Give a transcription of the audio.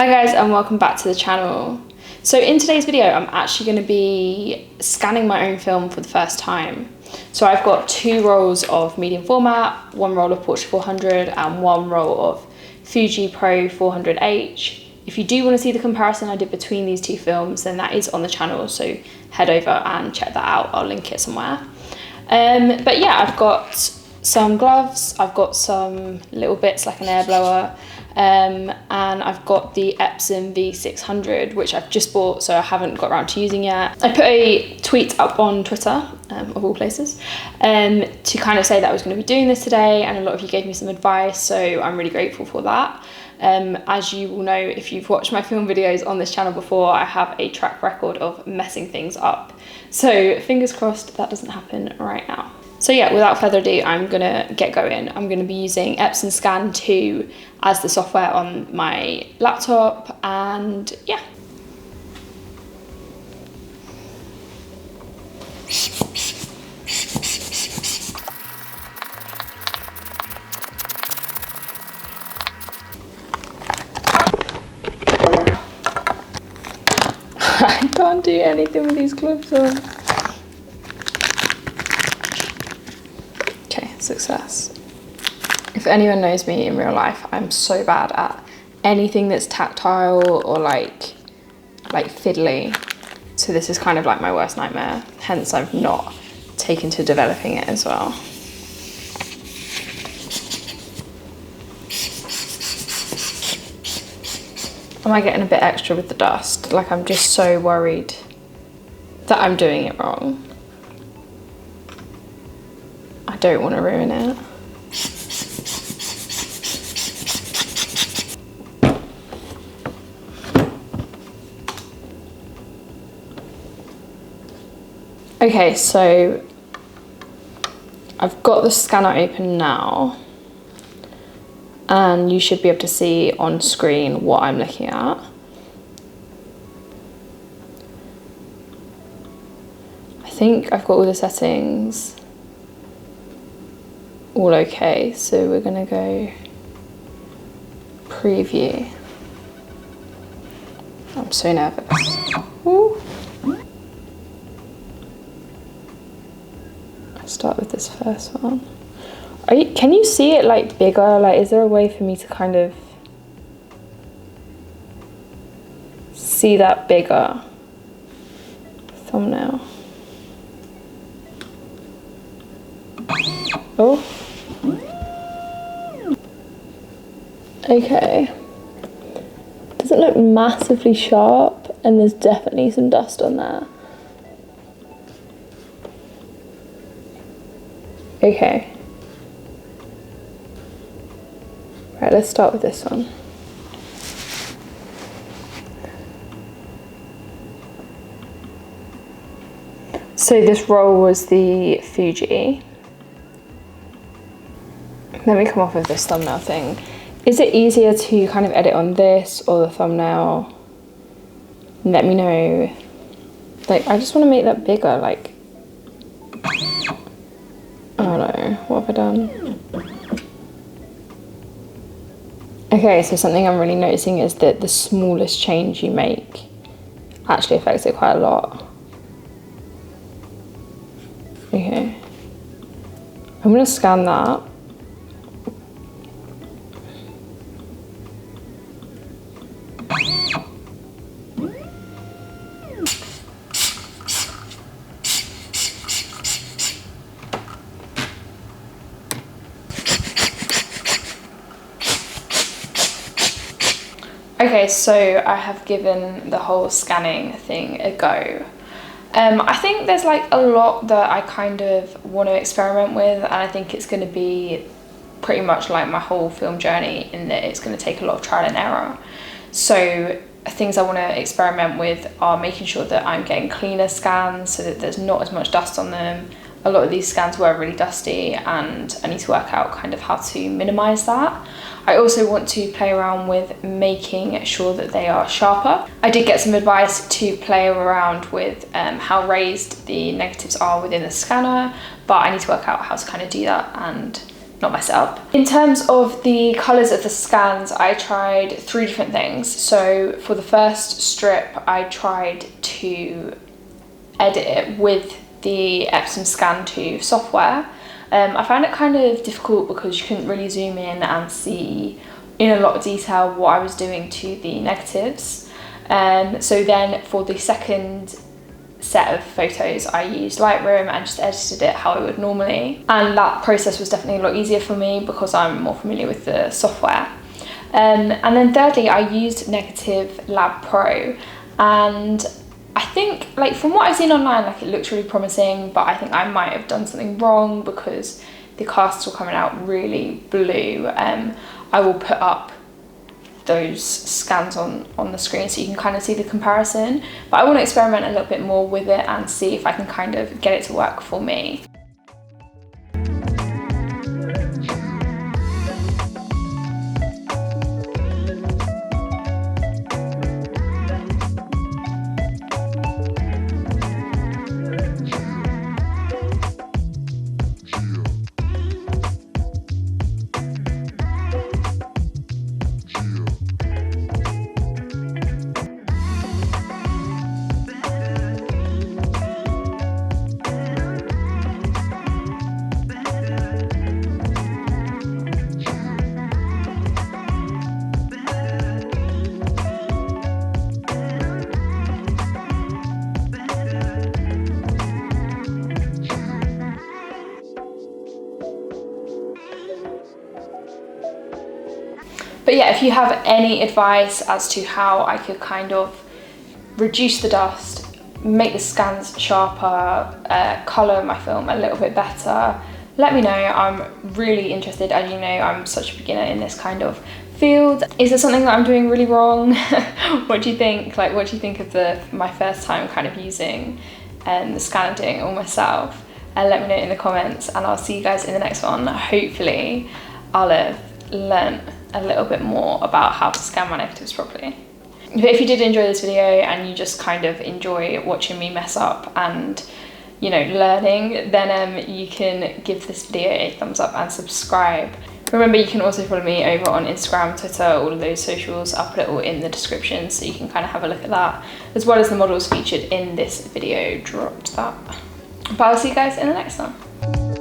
Hi guys, and welcome back to the channel. So in today's video, I'm actually going to be scanning my own film for the first time. So I've got 2 rolls of medium format, 1 roll of Portra 400 and 1 roll of Fuji Pro 400H. If you do want to see the comparison I did between these 2 films, then that is on the channel, so head over and check that out. I'll link it somewhere. But yeah, I've got some gloves, I've got some little bits like an air blower, and I've got the Epson V600, which I've just bought, so I haven't got around to using yet. I put a tweet up on Twitter, of all places, to kind of say that I was going to be doing this today, and a lot of you gave me some advice, so I'm really grateful for that. As you will know, if you've watched my film videos on this channel before, I have a track record of messing things up. So fingers crossed that doesn't happen right now. So yeah, without further ado, I'm gonna get going. I'm gonna be using Epson Scan 2 as the software on my laptop, and yeah. I can't do anything with these gloves on. Okay, success. If anyone knows me in real life, I'm so bad at anything that's tactile or like fiddly. So this is kind of like my worst nightmare. Hence I've not taken to developing it as well. Am I getting a bit extra with the dust? Like, I'm just so worried that I'm doing it wrong. I don't want to ruin it. Okay, so I've got the scanner open now, and you should be able to see on screen what I'm looking at. I think I've got all the settings all okay, so we're gonna go preview. I'm so nervous. Ooh. Let's start with this first one. Can you see it like bigger? Like, is there a way for me to kind of see that bigger thumbnail? Oh. Okay. Doesn't look massively sharp, and there's definitely some dust on there. Okay. Right, let's start with this one. So this roll was the Fuji. Let me come off of this thumbnail thing. Is it easier to kind of edit on this or the thumbnail? Let me know. Like, I just want to make that bigger, like, I don't know, what have I done? Okay, so something I'm really noticing is that the smallest change you make actually affects it quite a lot. Okay. I'm gonna scan that. Okay, so I have given the whole scanning thing a go. I think there's like a lot that I kind of want to experiment with, and I think it's going to be pretty much like my whole film journey, in that it's going to take a lot of trial and error. So things I want to experiment with are making sure that I'm getting cleaner scans so that there's not as much dust on them. A lot of these scans were really dusty, and I need to work out kind of how to minimize that. I also want to play around with making sure that they are sharper. I did get some advice to play around with how raised the negatives are within the scanner, but I need to work out how to kind of do that and not mess it up. In terms of the colours of the scans, I tried 3 different things. So for the first strip, I tried to edit it with the Epson Scan 2 software. I found it kind of difficult because you couldn't really zoom in and see in a lot of detail what I was doing to the negatives. So then for the second set of photos, I used Lightroom and just edited it how I would normally. And that process was definitely a lot easier for me because I'm more familiar with the software. And then thirdly, I used Negative Lab Pro, and I think, like, from what I've seen online, like, it looks really promising, but I think I might have done something wrong because the casts were coming out really blue. I will put up those scans on the screen so you can kind of see the comparison, but I want to experiment a little bit more with it and see if I can kind of get it to work for me. But yeah, if you have any advice as to how I could kind of reduce the dust, make the scans sharper, colour my film a little bit better, let me know. I'm really interested. As you know, I'm such a beginner in this kind of field. Is there something that I'm doing really wrong? What do you think? Like, what do you think of my first time kind of using the scanner, doing it all myself? Let me know in the comments, and I'll see you guys in the next one. Hopefully I'll have learnt a little bit more about how to scan my negatives properly. But if you did enjoy this video and you just kind of enjoy watching me mess up and, you know, learning, then you can give this video a thumbs up and subscribe. Remember, you can also follow me over on Instagram, Twitter, all of those socials. I'll put it all in the description so you can kind of have a look at that, as well as the models featured in this video. Dropped that. But I'll see you guys in the next one.